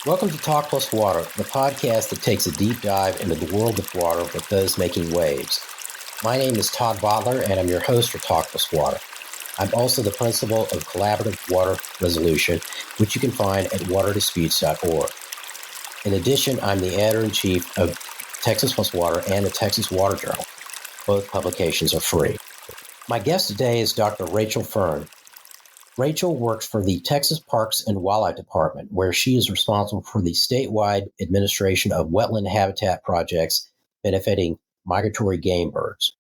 Welcome to Talk Plus Water, the podcast that takes a deep dive into the world of water with those making waves. My name is Todd Bodler, and I'm your host for Talk Plus Water. I'm also the principal of Collaborative Water Resolution, which you can find at waterdisputes.org. In addition, I'm the editor-in-chief of Texas Plus Water and the Texas Water Journal. Both publications are free. My guest today is Dr. Rachel Fern. Rachel works for the Texas Parks and Wildlife Department, where she is responsible for the statewide administration of wetland habitat projects benefiting migratory game birds.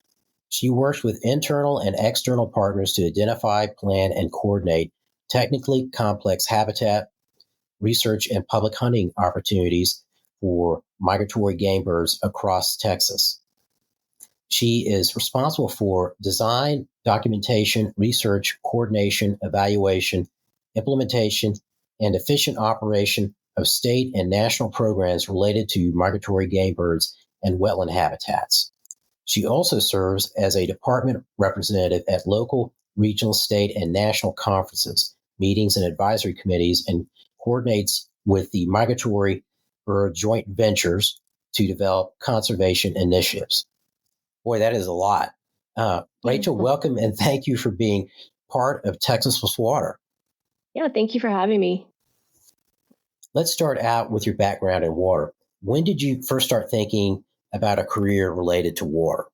She works with internal and external partners to identify, plan, and coordinate technically complex habitat research and public hunting opportunities for migratory game birds across Texas. She is responsible for design, documentation, research, coordination, evaluation, implementation, and efficient operation of state and national programs related to migratory game birds and wetland habitats. She also serves as a department representative at local, regional, state, and national conferences, meetings, and advisory committees, and coordinates with the migratory bird joint ventures to develop conservation initiatives. Boy, that is a lot. Rachel, welcome, and thank you for being part of Texas Plus Water. Yeah, thank you for having me. Let's start out with your background in water. When did you first start thinking about a career related to water?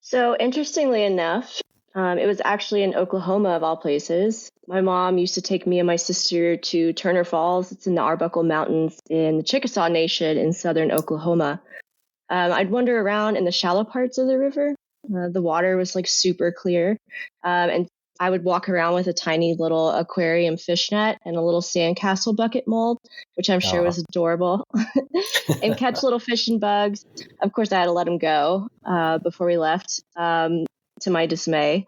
So interestingly enough, it was actually in Oklahoma, of all places. My mom used to take me and my sister to Turner Falls. It's in the Arbuckle Mountains in the Chickasaw Nation in southern Oklahoma. I'd wander around in the shallow parts of the river. The water was like super clear. And I would walk around with a tiny little aquarium fish net and a little sandcastle bucket mold, which I'm sure was adorable, and catch little fish and bugs. Of course, I had to let them go before we left, to my dismay.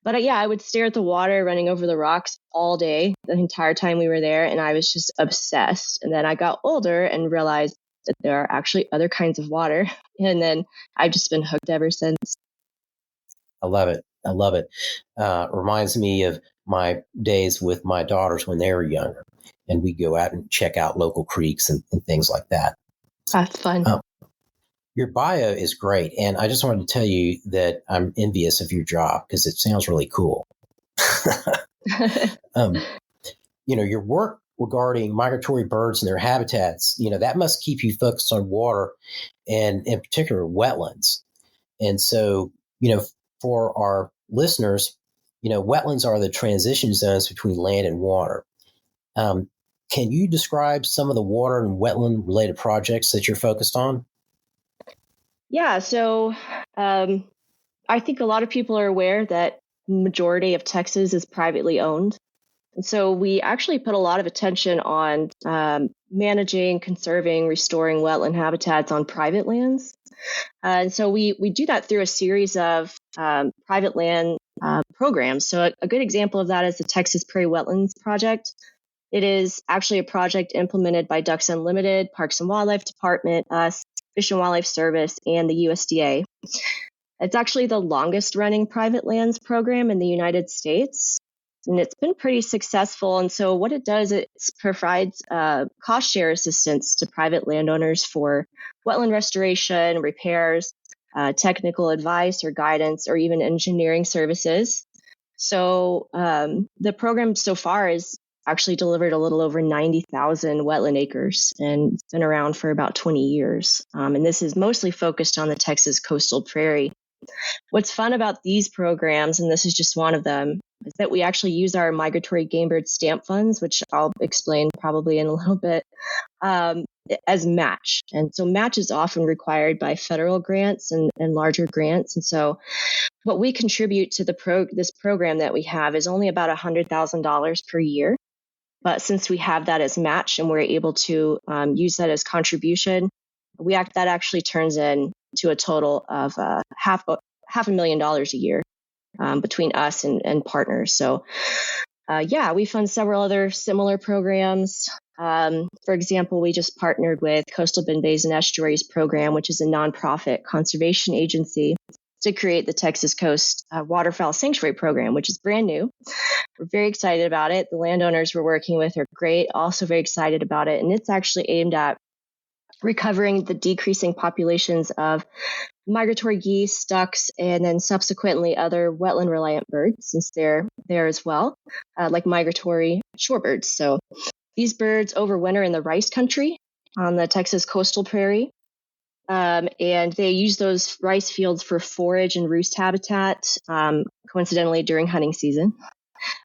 But yeah, I would stare at the water running over the rocks all day, the entire time we were there. And I was just obsessed. And then I got older and realized that there are actually other kinds of water. And then I've just been hooked ever since. I love it. I love it. Reminds me of my days with my daughters when they were younger, and we go out and check out local creeks and things like that. That's fun. Your bio is great, and I just wanted to tell you that I'm envious of your job because it sounds really cool. Your work regarding migratory birds and their habitats, that must keep you focused on water and in particular wetlands. And so, for our listeners, wetlands are the transition zones between land and water. Can you describe some of the water and wetland related projects that you're focused on? Yeah, so I think a lot of people are aware that the majority of Texas is privately owned. And so we actually put a lot of attention on managing, conserving, restoring wetland habitats on private lands. And so we do that through a series of private land programs. So a good example of that is the Texas Prairie Wetlands Project. It is actually a project implemented by Ducks Unlimited, Parks and Wildlife Department, us, Fish and Wildlife Service, and the USDA. It's actually the longest running private lands program in the United States. And it's been pretty successful. And so what it does, it provides cost share assistance to private landowners for wetland restoration, repairs, technical advice or guidance, or even engineering services. So the program so far has actually delivered a little over 90,000 wetland acres, and it's been around for about 20 years. And this is mostly focused on the Texas coastal prairie. What's fun about these programs, and this is just one of them, is that we actually use our migratory game bird stamp funds, which I'll explain probably in a little bit, as match. And so match is often required by federal grants and larger grants. And so what we contribute to this program that we have is only about $100,000 per year. But since we have that as match and we're able to use that as contribution, that actually turns in to a total of $500,000 a year between us and partners. So, we fund several other similar programs. For example, we just partnered with Coastal Bend Bays and Estuaries Program, which is a nonprofit conservation agency to create the Texas Coast Waterfowl Sanctuary Program, which is brand new. We're very excited about it. The landowners we're working with are great, also very excited about it. And it's actually aimed at recovering the decreasing populations of migratory geese, ducks, and then subsequently other wetland reliant birds, since they're there as well, like migratory shorebirds. So these birds overwinter in the rice country on the Texas coastal prairie. And they use those rice fields for forage and roost habitat, coincidentally during hunting season,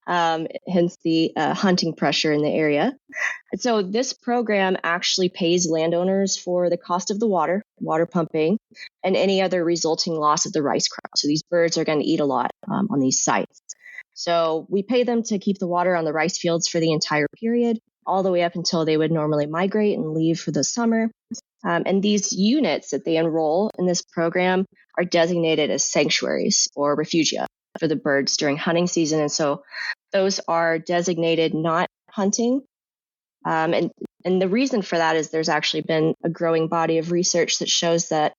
hence the hunting pressure in the area. And so this program actually pays landowners for the cost of the water pumping, and any other resulting loss of the rice crop. So these birds are going to eat a lot on these sites. So we pay them to keep the water on the rice fields for the entire period, all the way up until they would normally migrate and leave for the summer. And these units that they enroll in this program are designated as sanctuaries or refugia for the birds during hunting season. And so those are designated not hunting. And the reason for that is there's actually been a growing body of research that shows that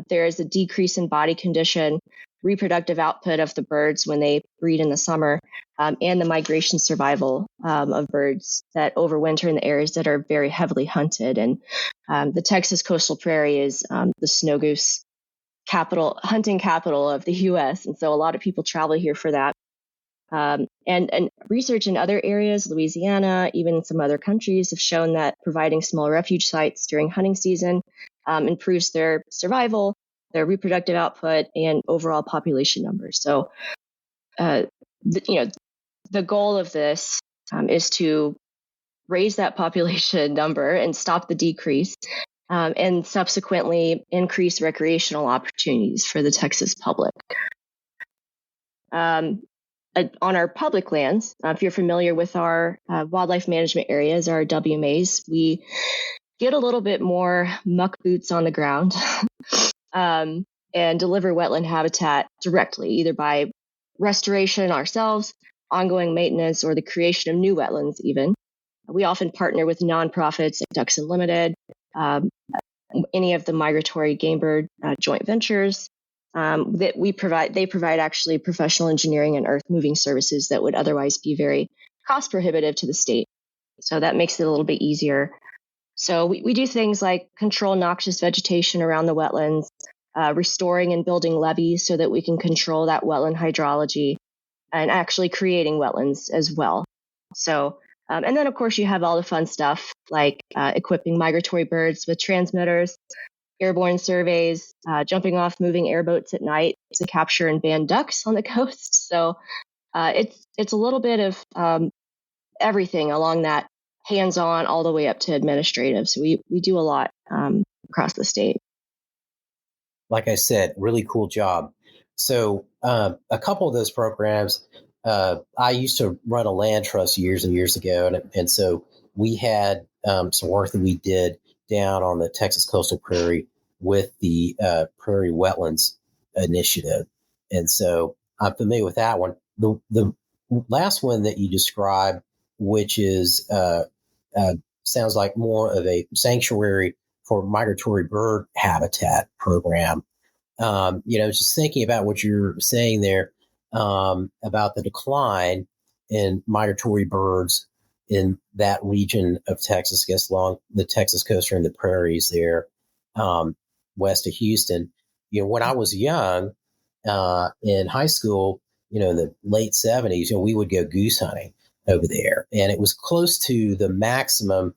there is a decrease in body condition, reproductive output of the birds when they breed in the summer, and the migration survival of birds that overwinter in the areas that are very heavily hunted. And the Texas coastal prairie is the snow goose hunting capital of the U.S. And so a lot of people travel here for that. And research in other areas, Louisiana, even some other countries, have shown that providing small refuge sites during hunting season improves their survival, their reproductive output, and overall population numbers. So, the goal of this is to raise that population number and stop the decrease, and subsequently increase recreational opportunities for the Texas public. On our public lands, if you're familiar with our wildlife management areas, our WMAs, we get a little bit more muck boots on the ground and deliver wetland habitat directly, either by restoration ourselves, ongoing maintenance, or the creation of new wetlands even. We often partner with nonprofits like Ducks Unlimited, any of the migratory game bird joint ventures, that they provide actually professional engineering and earth moving services that would otherwise be very cost prohibitive to the state. So that makes it a little bit easier. So we do things like control noxious vegetation around the wetlands, restoring and building levees so that we can control that wetland hydrology, and actually creating wetlands as well. So, and then of course you have all the fun stuff like equipping migratory birds with transmitters, airborne surveys, jumping off moving airboats at night to capture and ban ducks on the coast. So it's a little bit of everything along that hands-on all the way up to administrative. So we do a lot across the state. Like I said, really cool job. So a couple of those programs, I used to run a land trust years and years ago. And so we had some work that we did down on the Texas coastal prairie with the Prairie Wetlands Initiative. And so I'm familiar with that one. The last one that you described, which is sounds like more of a sanctuary for migratory bird habitat program. Just thinking about what you're saying there about the decline in migratory birds in that region of Texas, I guess along the Texas coast or in the prairies there, west of Houston. When I was young, in high school, in the late 70s, we would go goose hunting over there, and it was close to the maximum,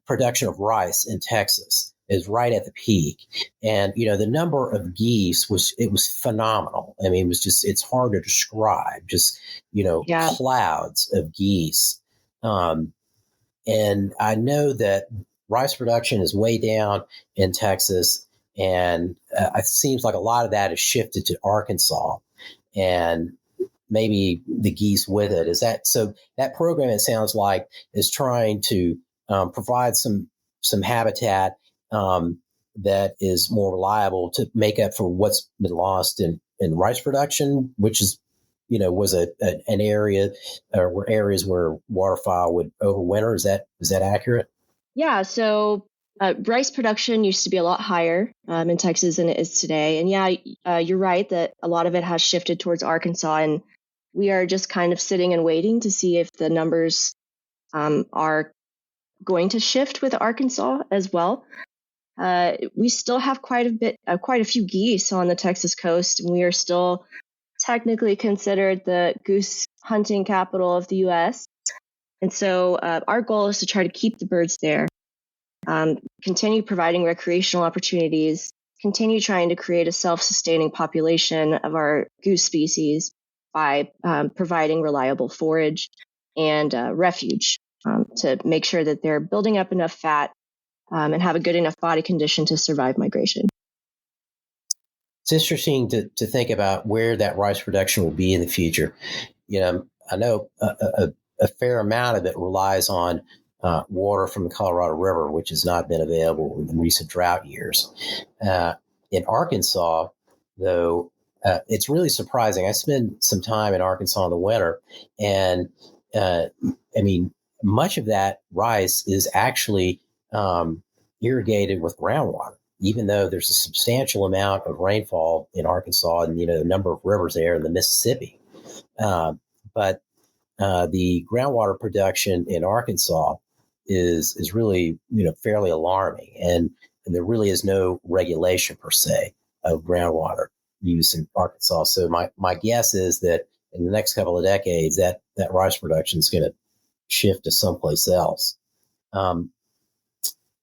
production of rice in Texas is right at the peak. And, the number of geese was phenomenal. I mean, it's hard to describe, clouds of geese. And I know that rice production is way down in Texas, and it seems like a lot of that is shifted to Arkansas, and maybe the geese with it. Is that so? That program, it sounds like, is trying to provide some habitat that is more reliable to make up for what's been lost in rice production, which is, was an area or areas where waterfowl would overwinter. Is that accurate? Yeah. So Rice production used to be a lot higher in Texas than it is today. And yeah, you're right that a lot of it has shifted towards Arkansas. And we are just kind of sitting and waiting to see if the numbers are going to shift with Arkansas as well. We still have quite a few geese on the Texas coast, and we are still technically considered the goose hunting capital of the U.S. And so our goal is to try to keep the birds there, continue providing recreational opportunities, continue trying to create a self-sustaining population of our goose species by providing reliable forage and refuge to make sure that they're building up enough fat and have a good enough body condition to survive migration. It's interesting to think about where that rice production will be in the future. I know a fair amount of it relies on water from the Colorado River, which has not been available in recent drought years. In Arkansas, though, it's really surprising. I spent some time in Arkansas in the winter, and much of that rice is actually irrigated with groundwater, even though there's a substantial amount of rainfall in Arkansas and, a number of rivers there in the Mississippi. But the groundwater production in Arkansas is really, fairly alarming. And there really is no regulation per se of groundwater use in Arkansas. So my guess is that in the next couple of decades, that rice production is going to shift to someplace else.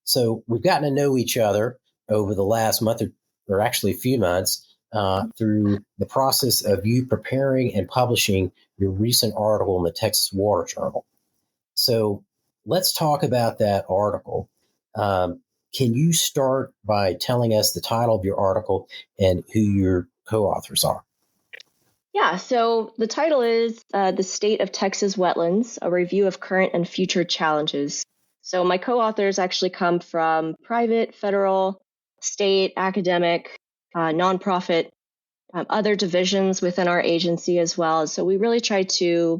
So we've gotten to know each other over the last month or actually a few months through the process of you preparing and publishing your recent article in the Texas Water Journal. So let's talk about that article. Can you start by telling us the title of your article and who your co-authors are? Yeah, so the title is The State of Texas Wetlands, a review of current and future challenges. So my co-authors actually come from private, federal, state, academic, nonprofit, other divisions within our agency as well. So we really try to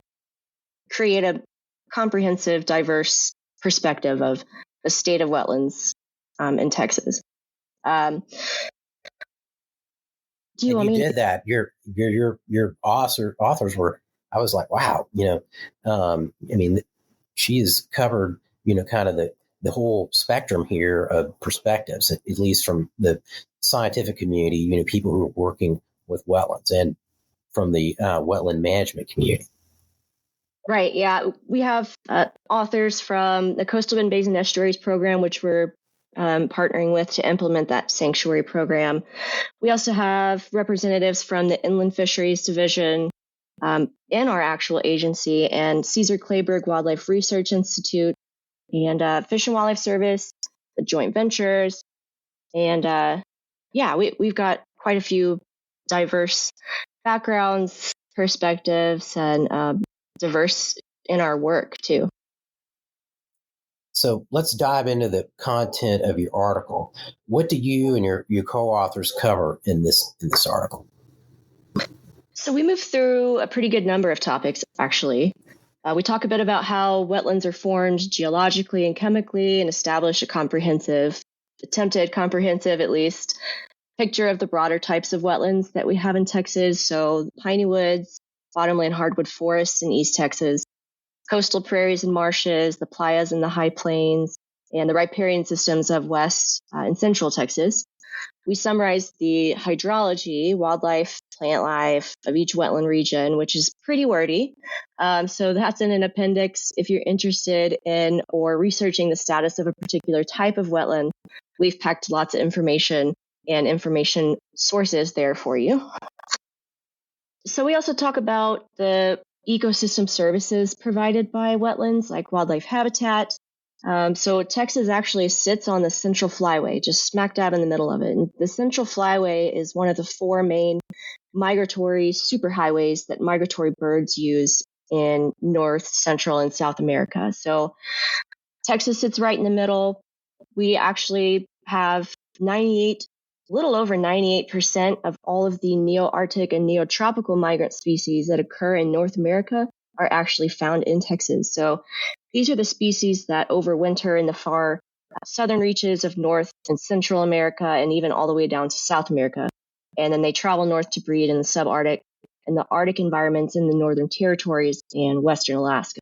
create a comprehensive, diverse perspective of the state of wetlands in Texas. Did that. Your authors were. I was like, wow. She has covered kind of the whole spectrum here of perspectives, at least from the scientific community. People who are working with wetlands, and from the wetland management community. Right. Yeah, we have authors from the Coastal Bend Basin Estuaries program, which we're partnering with to implement that sanctuary program. We also have representatives from the Inland Fisheries Division in our actual agency, and Cesar Kleberg Wildlife Research Institute, and Fish and Wildlife Service, the joint ventures. And we've got quite a few diverse backgrounds, perspectives, and diverse in our work too. So let's dive into the content of your article. What do you and your co-authors cover in this article? So we move through a pretty good number of topics, actually. We talk a bit about how wetlands are formed geologically and chemically, and establish attempted comprehensive at least, picture of the broader types of wetlands that we have in Texas. So piney woods, bottomland hardwood forests in East Texas, coastal prairies and marshes, the playas and the high plains, and the riparian systems of West and Central Texas. We summarize the hydrology, wildlife, plant life of each wetland region, which is pretty wordy. So that's in an appendix if you're interested in or researching the status of a particular type of wetland. We've packed lots of information and information sources there for you. So we also talk about the ecosystem services provided by wetlands, like wildlife habitat. So Texas actually sits on the Central Flyway, just smack dab in the middle of it. And the Central Flyway is one of the four main migratory superhighways that migratory birds use in North, Central, and South America. So Texas sits right in the middle. We actually have a little over 98% of all of the Neo-Arctic and Neotropical migrant species that occur in North America are actually found in Texas. So these are the species that overwinter in the far southern reaches of North and Central America, and even all the way down to South America. And then they travel north to breed in the subarctic and the Arctic environments in the northern territories and western Alaska.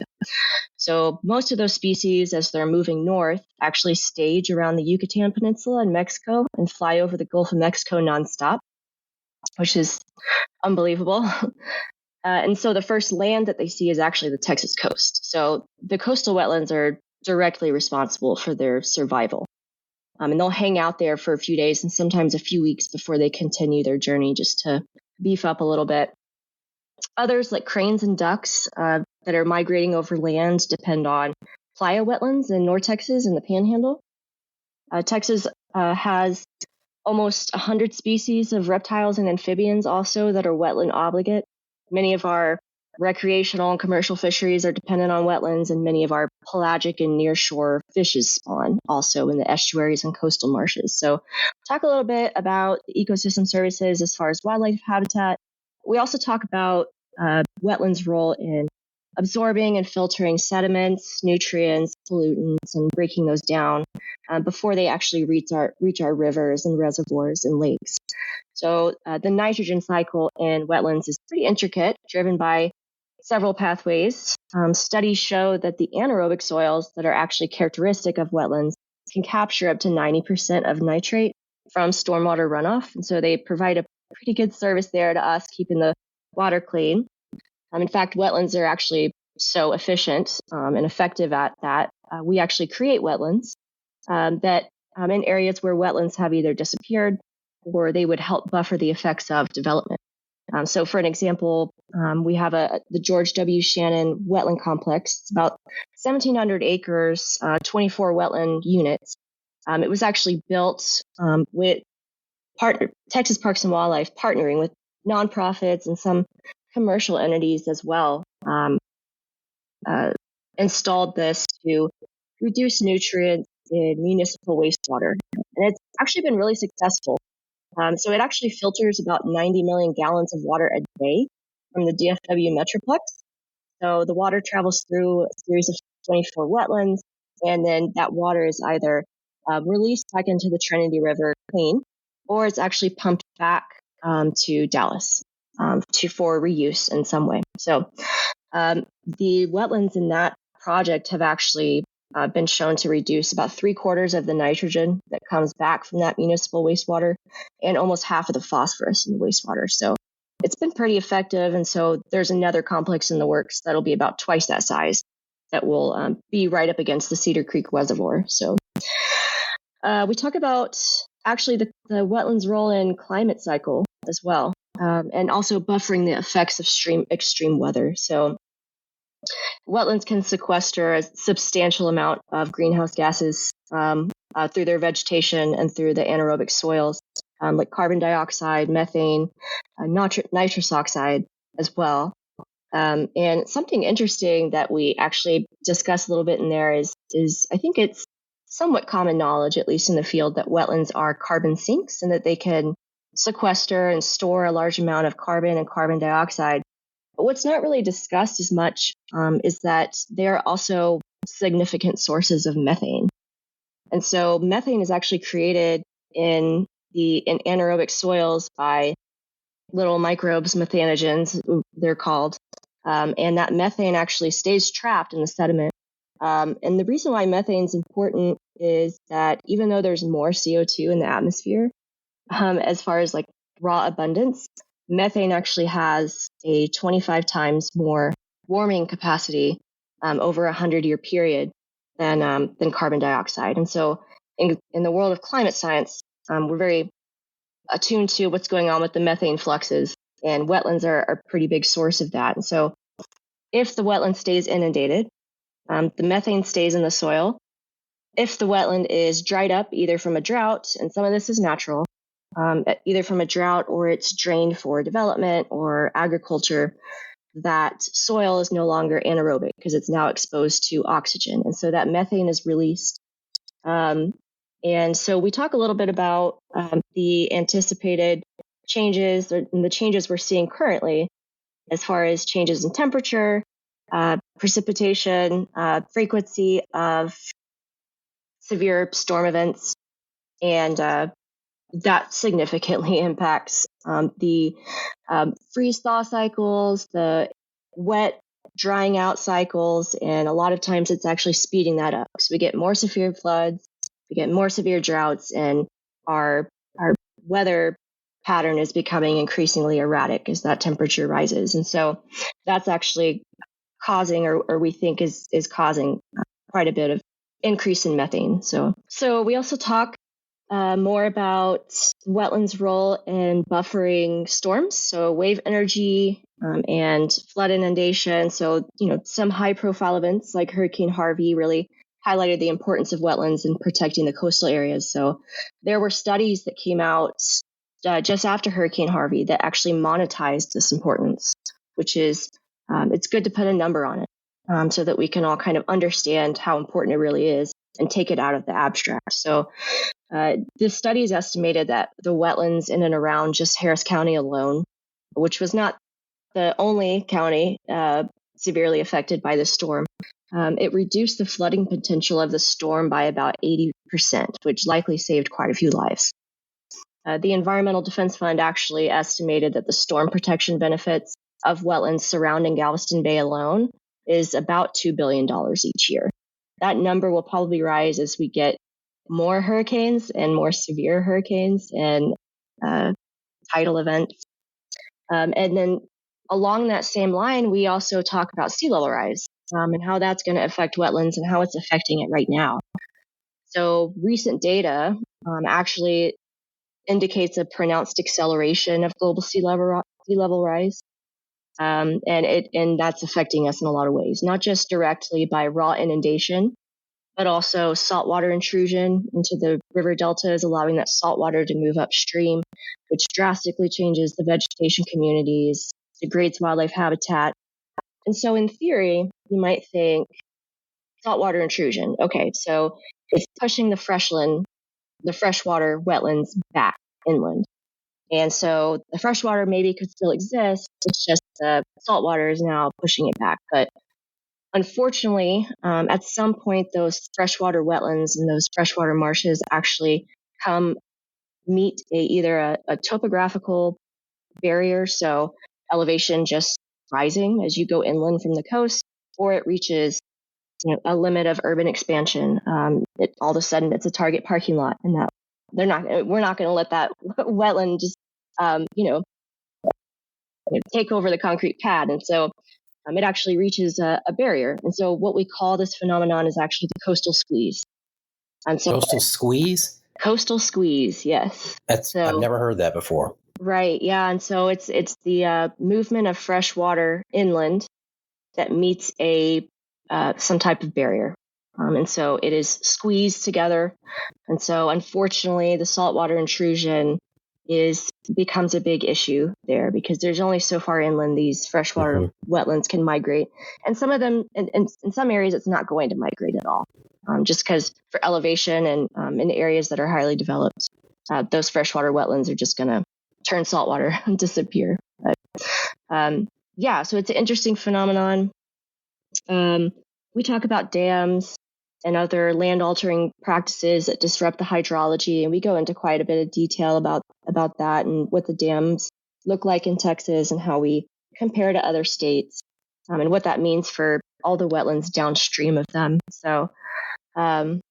So most of those species, as they're moving north, actually stage around the Yucatan Peninsula in Mexico and fly over the Gulf of Mexico nonstop, which is unbelievable. And so the first land that they see is actually the Texas coast. So the coastal wetlands are directly responsible for their survival. And they'll hang out there for a few days and sometimes a few weeks before they continue their journey just to beef up a little bit. Others, like cranes and ducks that are migrating over land, depend on playa wetlands in North Texas and the Panhandle. Texas has almost 100 species of reptiles and amphibians also that are wetland obligate. Many of our recreational and commercial fisheries are dependent on wetlands, and many of our pelagic and nearshore fishes spawn also in the estuaries and coastal marshes. So talk a little bit about the ecosystem services as far as wildlife habitat. We also talk about wetlands' role in absorbing and filtering sediments, nutrients, pollutants, and breaking those down before they actually reach our rivers and reservoirs and lakes. So the nitrogen cycle in wetlands is pretty intricate, driven by several pathways. Studies show that the anaerobic soils that are actually characteristic of wetlands can capture up to 90% of nitrate from stormwater runoff. And so they provide a pretty good service there to us, keeping the water clean. In fact, wetlands are actually so efficient and effective at that. We actually create wetlands that in areas where wetlands have either disappeared or they would help buffer the effects of development. So for an example, we have the George W. Shannon Wetland Complex. It's about 1,700 acres, 24 wetland units. It was actually built with Texas Parks and Wildlife partnering with nonprofits and some commercial entities as well. Installed this to reduce nutrients in municipal wastewater. And it's actually been really successful. So it actually filters about 90 million gallons of water a day from the DFW Metroplex. So the water travels through a series of 24 wetlands, and then that water is either released back into the Trinity River clean, or it's actually pumped back to Dallas for reuse in some way. So the wetlands in that project have actually been shown to reduce about 3/4 of the nitrogen that comes back from that municipal wastewater and almost half of the phosphorus in the wastewater. So it's been pretty effective. And so there's another complex in the works that'll be about twice that size that will be right up against the Cedar Creek Reservoir. So we talk about actually the wetlands' role in climate cycle as well, and also buffering the effects of extreme weather. So wetlands can sequester a substantial amount of greenhouse gases through their vegetation and through the anaerobic soils, like carbon dioxide, methane, nitrous oxide as well. And something interesting that we actually discuss a little bit in there is I think it's somewhat common knowledge, at least in the field, that wetlands are carbon sinks and that they can sequester and store a large amount of carbon and carbon dioxide. But what's not really discussed as much is that they are also significant sources of methane. And so methane is actually created in anaerobic soils by little microbes, methanogens, they're called. And that methane actually stays trapped in the sediment. And the reason why methane is important is that even though there's more CO2 in the atmosphere, as far as like raw abundance, methane actually has a 25 times more warming capacity over a 100-year period than carbon dioxide. And so in the world of climate science, we're very attuned to what's going on with the methane fluxes, and wetlands are a pretty big source of that. And so if the wetland stays inundated, the methane stays in the soil. If the wetland is dried up, either from a drought, and some of this is natural, either from a drought or it's drained for development or agriculture, that soil is no longer anaerobic because it's now exposed to oxygen. And so that methane is released. And so we talk a little bit about the anticipated changes and the changes we're seeing currently as far as changes in temperature, precipitation, frequency of severe storm events, and that significantly impacts the freeze-thaw cycles, the wet drying out cycles, and a lot of times it's actually speeding that up. So we get more severe floods, we get more severe droughts, and our weather pattern is becoming increasingly erratic as that temperature rises. And so that's actually causing, or we think is causing quite a bit of increase in methane. So we also talk more about wetlands' role in buffering storms, so wave energy and flood inundation. So, some high-profile events like Hurricane Harvey really highlighted the importance of wetlands in protecting the coastal areas. So there were studies that came out just after Hurricane Harvey that actually monetized this importance, which is it's good to put a number on it so that we can all kind of understand how important it really is and take it out of the abstract. So this study has estimated that the wetlands in and around just Harris County alone, which was not the only county severely affected by the storm, it reduced the flooding potential of the storm by about 80%, which likely saved quite a few lives. The Environmental Defense Fund actually estimated that the storm protection benefits of wetlands surrounding Galveston Bay alone is about $2 billion each year. That number will probably rise as we get more hurricanes and more severe hurricanes and tidal events. And then along that same line, we also talk about sea level rise and how that's going to affect wetlands and how it's affecting it right now. So recent data actually indicates a pronounced acceleration of global sea level rise. And that's affecting us in a lot of ways, not just directly by raw inundation, but also saltwater intrusion into the river deltas, allowing that saltwater to move upstream, which drastically changes the vegetation communities, degrades wildlife habitat. And so in theory, you might think saltwater intrusion. Okay, so it's pushing the freshwater wetlands back inland. And so the freshwater maybe could still exist. It's just the saltwater is now pushing it back. But unfortunately, at some point, those freshwater wetlands and those freshwater marshes actually meet either a topographical barrier, so elevation just rising as you go inland from the coast, or it reaches a limit of urban expansion. All of a sudden, it's a target parking lot, and that we're not going to let that wetland just take over the concrete pad, and so it actually reaches a barrier. And so what we call this phenomenon is actually the coastal squeeze. And so coastal squeeze? Coastal squeeze, yes. I've never heard that before. Right, yeah. And so it's the movement of fresh water inland that meets some type of barrier. And so it is squeezed together. And so unfortunately, the saltwater intrusion becomes a big issue there because there's only so far inland these freshwater wetlands can migrate. And some of them, in some areas, it's not going to migrate at all, just because for elevation and in areas that are highly developed, those freshwater wetlands are just going to turn saltwater and disappear. But so it's an interesting phenomenon. We talk about dams and other land-altering practices that disrupt the hydrology, and we go into quite a bit of detail about that and what the dams look like in Texas and how we compare to other states, and what that means for all the wetlands downstream of them. So, and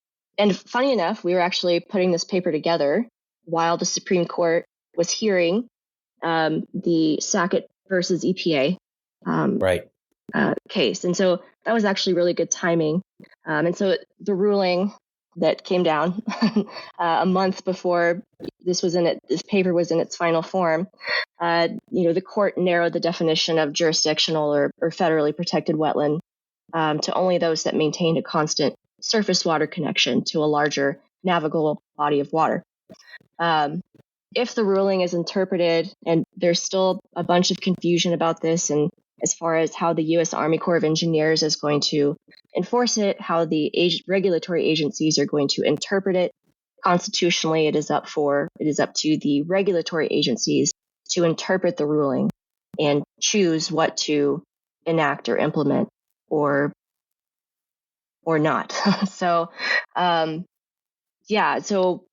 funny enough, we were actually putting this paper together while the Supreme Court was hearing the Sackett versus EPA case. And so that was actually really good timing. And so the ruling that came down a month before this paper was in its final form, the court narrowed the definition of jurisdictional or federally protected wetland to only those that maintained a constant surface water connection to a larger navigable body of water. If the ruling is interpreted, and there's still a bunch of confusion about this, and as far as how the U.S. Army Corps of Engineers is going to enforce it, how the regulatory agencies are going to interpret it. Constitutionally, it is up to the regulatory agencies to interpret the ruling and choose what to enact or implement or not. So Yeah, so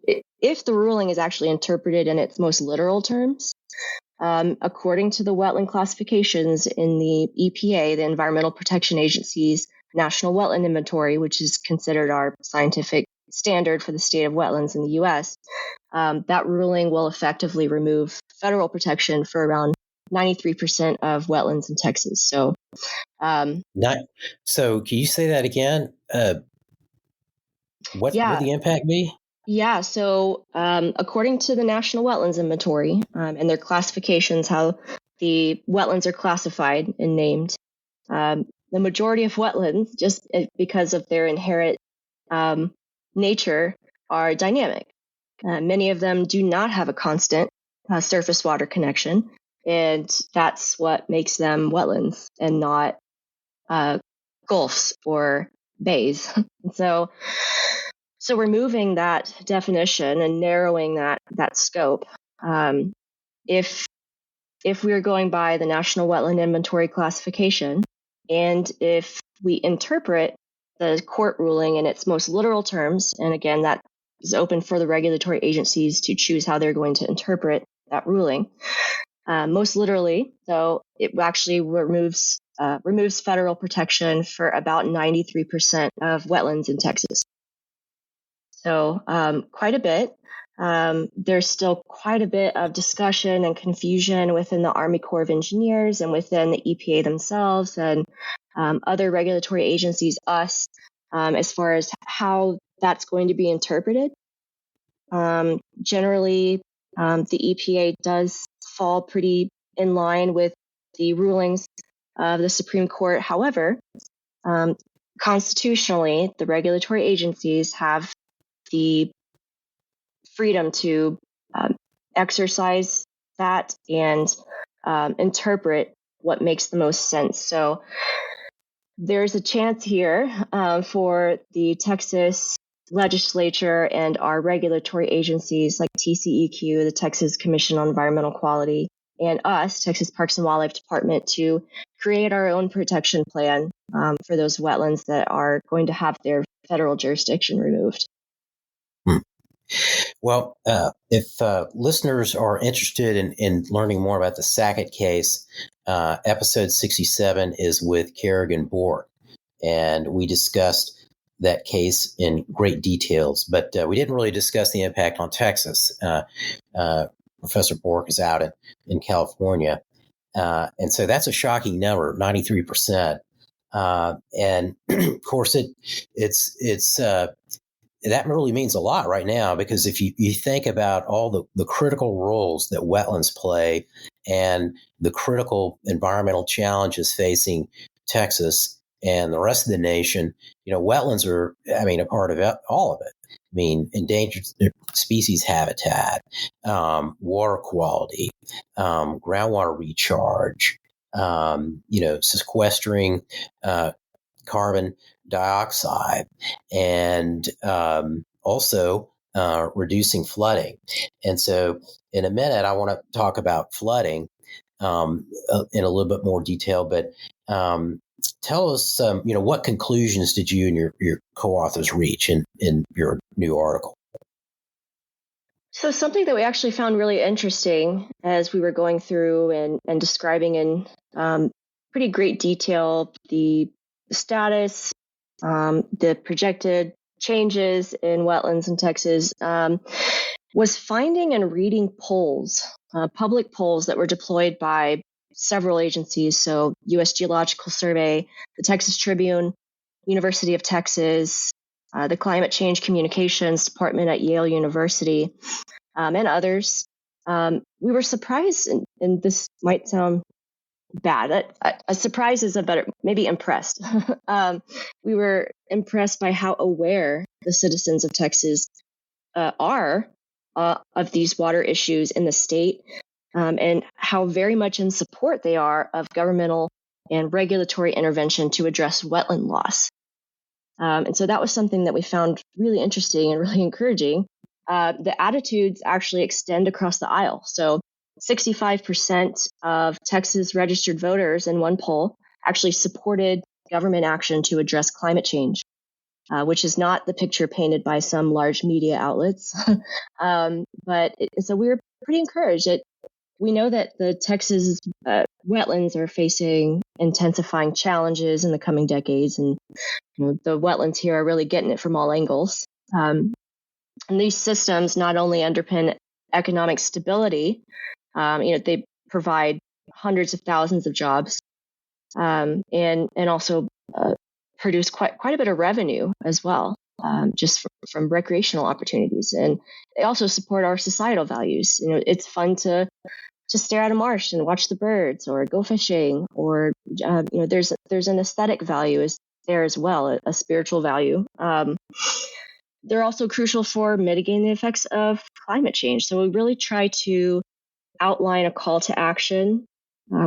if the ruling is actually interpreted in its most literal terms, according to the wetland classifications in the EPA, the Environmental Protection Agency's National Wetland Inventory, which is considered our scientific standard for the state of wetlands in the U.S., that ruling will effectively remove federal protection for around 93% of wetlands in Texas. So, so can you say that again? What would yeah, the impact be? Yeah, so according to the National Wetlands Inventory and their classifications, how the wetlands are classified and named, the majority of wetlands, just because of their inherent nature, are dynamic. Many of them do not have a constant surface water connection, and that's what makes them wetlands and not gulfs or bays. So removing that definition and narrowing that scope, if we are going by the National Wetland Inventory classification, and if we interpret the court ruling in its most literal terms, and again, that is open for the regulatory agencies to choose how they're going to interpret that ruling. Most literally, though, it actually removes federal protection for about 93% of wetlands in Texas. So quite a bit. There's still quite a bit of discussion and confusion within the Army Corps of Engineers and within the EPA themselves and other regulatory agencies, us, as far as how that's going to be interpreted. Generally, the EPA does fall pretty in line with the rulings of the Supreme Court. However, constitutionally, the regulatory agencies have the freedom to exercise that and interpret what makes the most sense. So there's a chance here for the Texas legislature and our regulatory agencies like TCEQ, the Texas Commission on Environmental Quality, and us, Texas Parks and Wildlife Department, to create our own protection plan for those wetlands that are going to have their federal jurisdiction removed. Well, if listeners are interested in learning more about the Sackett case, episode 67 is with Kerrigan Bork, and we discussed that case in great details, but we didn't really discuss the impact on Texas. Professor Bork is out in California, and so that's a shocking number, 93%. And of course, it's that really means a lot right now, because if you think about all the critical roles that wetlands play and the critical environmental challenges facing Texas and the rest of the nation, wetlands are, a part of all of it. Endangered species habitat, water quality, groundwater recharge, sequestering carbon dioxide, and also reducing flooding. And so in a minute, I want to talk about flooding in a little bit more detail, but tell us, what conclusions did you and your co-authors reach in your new article? So something that we actually found really interesting as we were going through and describing in pretty great detail the status, the projected changes in wetlands in Texas, was finding and reading polls, public polls that were deployed by several agencies. So U.S. Geological Survey, the Texas Tribune, University of Texas, the Climate Change Communications Department at Yale University, and others. We were surprised, and this might sound bad. A surprise is a better, maybe impressed. We were impressed by how aware the citizens of Texas are of these water issues in the state, and how very much in support they are of governmental and regulatory intervention to address wetland loss. And so that was something that we found really interesting and really encouraging. The attitudes actually extend across the aisle. So 65% of Texas registered voters in one poll actually supported government action to address climate change. which is not the picture painted by some large media outlets. So we're pretty encouraged. We know that the Texas wetlands are facing intensifying challenges in the coming decades, and the wetlands here are really getting it from all angles. And these systems not only underpin economic stability, they provide hundreds of thousands of jobs, and also produce quite a bit of revenue as well, just from recreational opportunities. And they also support our societal values. It's fun to stare at a marsh and watch the birds, or go fishing, or there's an aesthetic value there as well, a spiritual value. They're also crucial for mitigating the effects of climate change. So we really try to outline a call to action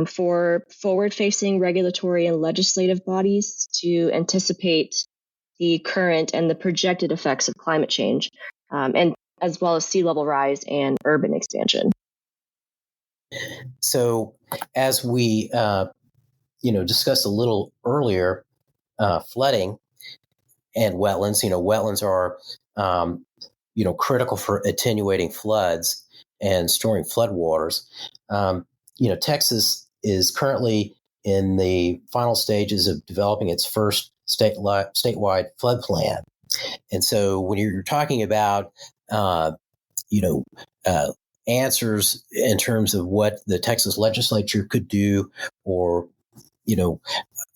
for forward-facing regulatory and legislative bodies to anticipate the current and the projected effects of climate change, and as well as sea level rise and urban expansion. So, as we discussed a little earlier, flooding and wetlands. Wetlands are critical for attenuating floods and storing floodwaters. Texas is currently in the final stages of developing its first statewide flood plan. And so when you're talking about, answers in terms of what the Texas legislature could do, or,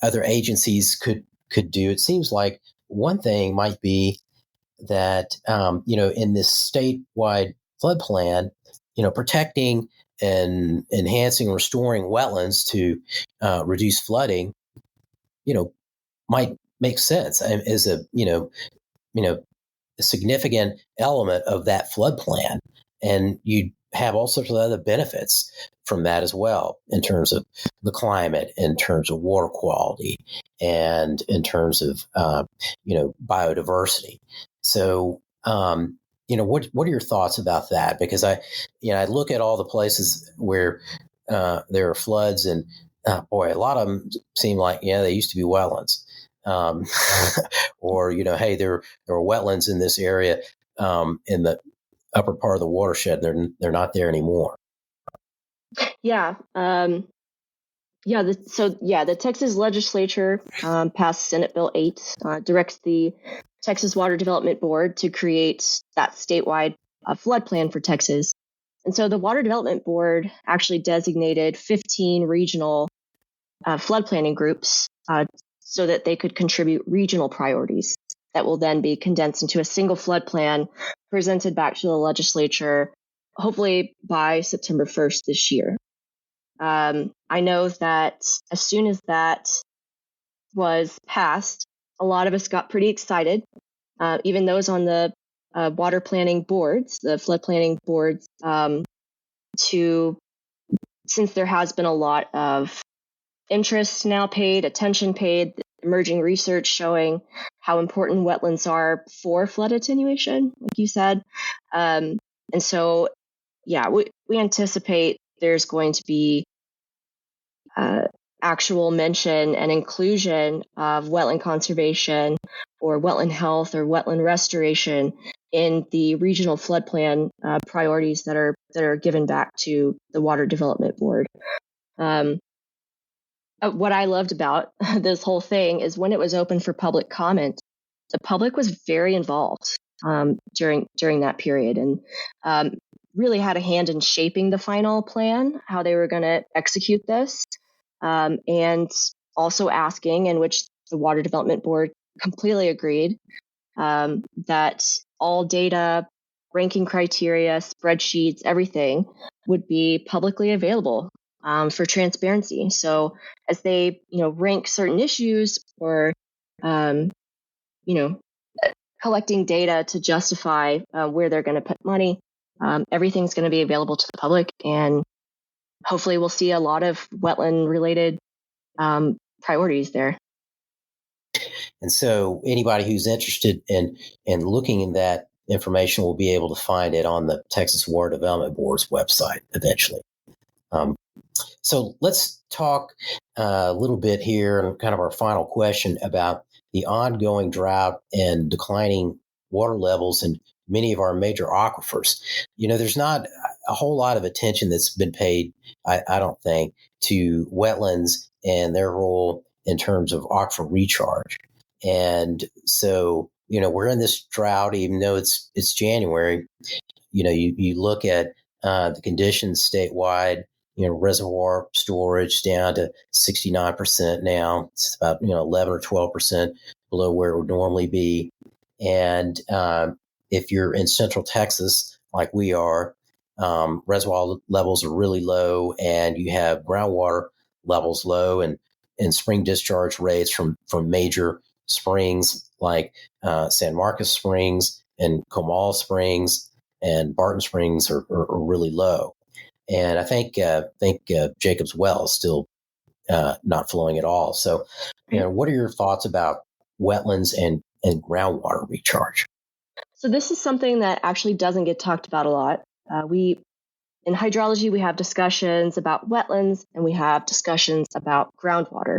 other agencies could do, it seems like one thing might be that, in this statewide flood plan, protecting and enhancing and restoring wetlands to reduce flooding, might make sense as a significant element of that flood plan. And you have all sorts of other benefits from that as well, in terms of the climate, in terms of water quality, and in terms of biodiversity. So, what are your thoughts about that? Because I look at all the places where there are floods, and boy, a lot of them seem like they used to be wetlands, or hey, there are wetlands in this area in the upper part of the watershed. They're not there anymore. Yeah. The Texas legislature passed Senate Bill 8, directs the Texas Water Development Board to create that statewide flood plan for Texas. And so the Water Development Board actually designated 15 regional flood planning groups so that they could contribute regional priorities that will then be condensed into a single flood plan presented back to the legislature, hopefully by September 1st this year. I know that as soon as that was passed, a lot of us got pretty excited, even those on the water planning boards, the flood planning boards, since there has been a lot of interest now paid, attention paid, emerging research showing how important wetlands are for flood attenuation, like you said. And so, we anticipate there's going to be actual mention and inclusion of wetland conservation or wetland health or wetland restoration in the regional flood plan priorities that are given back to the Water Development Board. What I loved about this whole thing is when it was open for public comment, the public was very involved during that period, and really had a hand in shaping the final plan, how they were going to execute this, and also asking, in which the Water Development Board completely agreed, that all data, ranking criteria, spreadsheets, everything would be publicly available for transparency. So as they, rank certain issues, or, collecting data to justify where they're going to put money, everything's going to be available to the public, and hopefully we'll see a lot of wetland related priorities there. And so anybody who's interested in looking in that information will be able to find it on the Texas Water Development Board's website eventually. So let's talk a little bit here, and kind of our final question about the ongoing drought and declining water levels in many of our major aquifers. There's not a whole lot of attention that's been paid, I don't think, to wetlands and their role in terms of aquifer recharge. And so, we're in this drought, even though it's January. You look at the conditions statewide. Reservoir storage down to 69% now. It's about 11 or 12% below where it would normally be. And if you're in Central Texas, like we are, reservoir levels are really low, and you have groundwater levels low, and spring discharge rates from major springs like San Marcos Springs and Comal Springs and Barton Springs are really low. And I think Jacob's Well is still not flowing at all. So, what are your thoughts about wetlands and groundwater recharge? So this is something that actually doesn't get talked about a lot. In hydrology, we have discussions about wetlands and we have discussions about groundwater.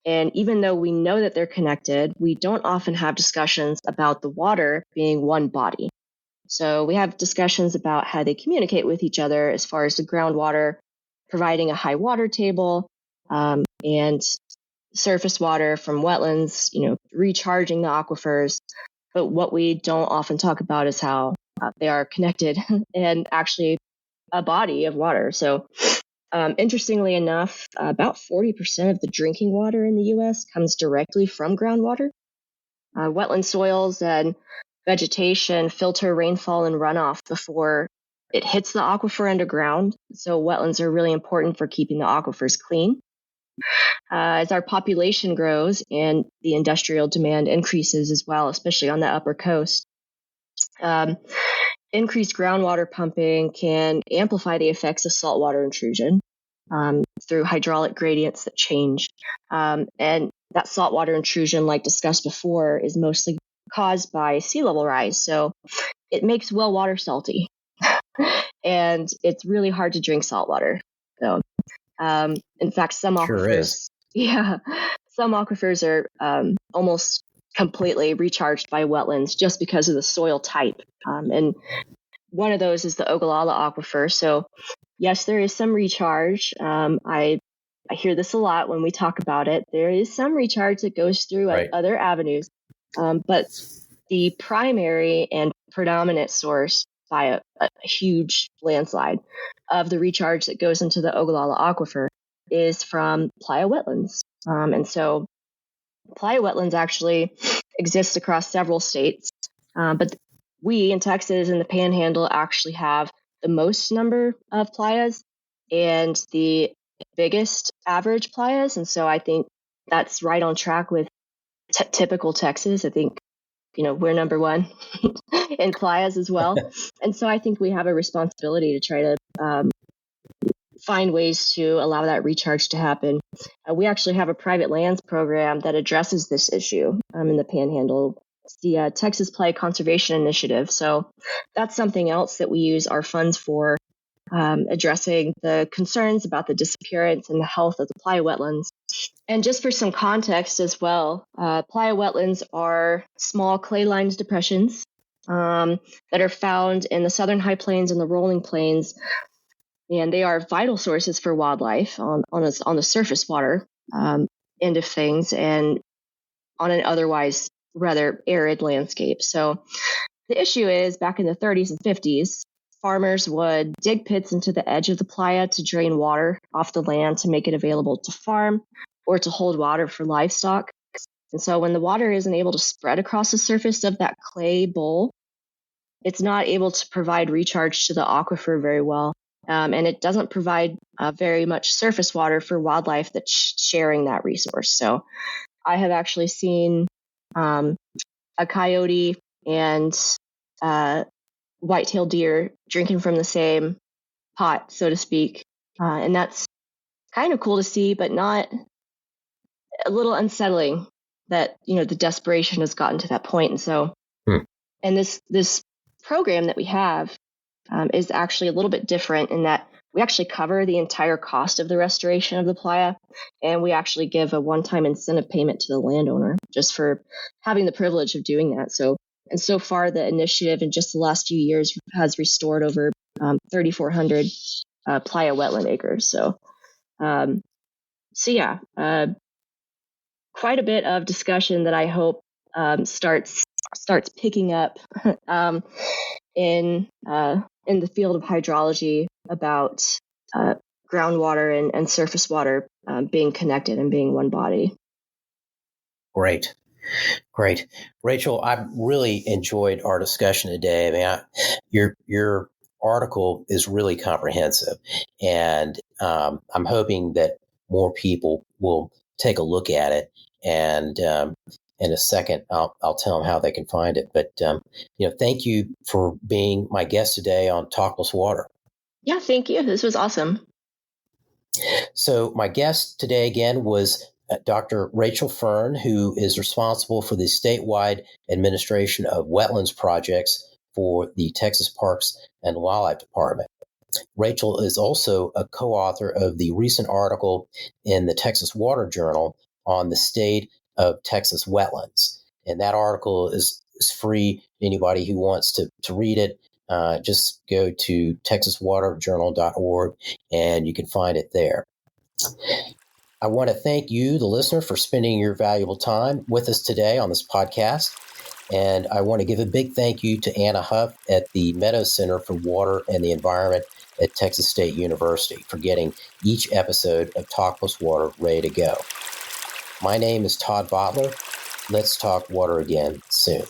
And even though we know that they're connected, we don't often have discussions about the water being one body. So we have discussions about how they communicate with each other as far as the groundwater providing a high water table, and surface water from wetlands, recharging the aquifers. But what we don't often talk about is how they are connected and actually a body of water. So interestingly enough, about 40% of the drinking water in the U.S. comes directly from groundwater. Wetland soils and vegetation filter rainfall and runoff before it hits the aquifer underground. So wetlands are really important for keeping the aquifers clean. As our population grows and the industrial demand increases as well, especially on the upper coast, increased groundwater pumping can amplify the effects of saltwater intrusion through hydraulic gradients that change. And that saltwater intrusion, like discussed before, is mostly caused by sea level rise. So it makes well water salty. And it's really hard to drink salt water. So, in fact, some aquifers, some aquifers are almost completely recharged by wetlands just because of the soil type. And one of those is the Ogallala Aquifer. So, yes, there is some recharge. I hear this a lot when we talk about it. There is some recharge that goes through other avenues. But the primary and predominant source by a huge landslide of the recharge that goes into the Ogallala Aquifer is from playa wetlands. And so playa wetlands actually exist across several states, but we in Texas and the Panhandle actually have the most number of playas and the biggest average playas. And so I think that's right on track with typical Texas. I think, we're number one in playas as well. And so I think we have a responsibility to try to find ways to allow that recharge to happen. We actually have a private lands program that addresses this issue in the Panhandle. It's the Texas Playa Conservation Initiative. So that's something else that we use our funds for, addressing the concerns about the disappearance and the health of the playa wetlands. And just for some context as well, playa wetlands are small clay-lined depressions that are found in the southern high plains and the rolling plains, and they are vital sources for wildlife on the surface water end of things and on an otherwise rather arid landscape. So the issue is, back in the 30s and 50s, farmers would dig pits into the edge of the playa to drain water off the land to make it available to farm or to hold water for livestock. And so when the water isn't able to spread across the surface of that clay bowl, it's not able to provide recharge to the aquifer very well. And it doesn't provide very much surface water for wildlife that's sharing that resource. So I have actually seen a coyote and white-tailed deer drinking from the same pot, so to speak. And that's kind of cool to see, but not a little unsettling that, the desperation has gotten to that point. And so, and this program that we have is actually a little bit different in that we actually cover the entire cost of the restoration of the playa, and we actually give a one-time incentive payment to the landowner just for having the privilege of doing that. So far, the initiative in just the last few years has restored over 3,400 playa wetland acres. Yeah, quite a bit of discussion that I hope starts picking up in the field of hydrology about groundwater and surface water being connected and being one body. Great. Rachel, I really enjoyed our discussion today. I mean, your article is really comprehensive, and I'm hoping that more people will take a look at it. And in a second, I'll tell them how they can find it. But thank you for being my guest today on Talk Plus Water. Yeah, thank you. This was awesome. So my guest today again was Dr. Rachel Fern, who is responsible for the statewide administration of wetlands projects for the Texas Parks and Wildlife Department. Rachel is also a co-author of the recent article in the Texas Water Journal on the state of Texas wetlands. And that article is free to anybody who wants to read it. Just go to texaswaterjournal.org and you can find it there. I want to thank you, the listener, for spending your valuable time with us today on this podcast. And I want to give a big thank you to Anna Huff at the Meadows Center for Water and the Environment at Texas State University for getting each episode of Talk Plus Water ready to go. My name is Todd Bottler. Let's talk water again soon.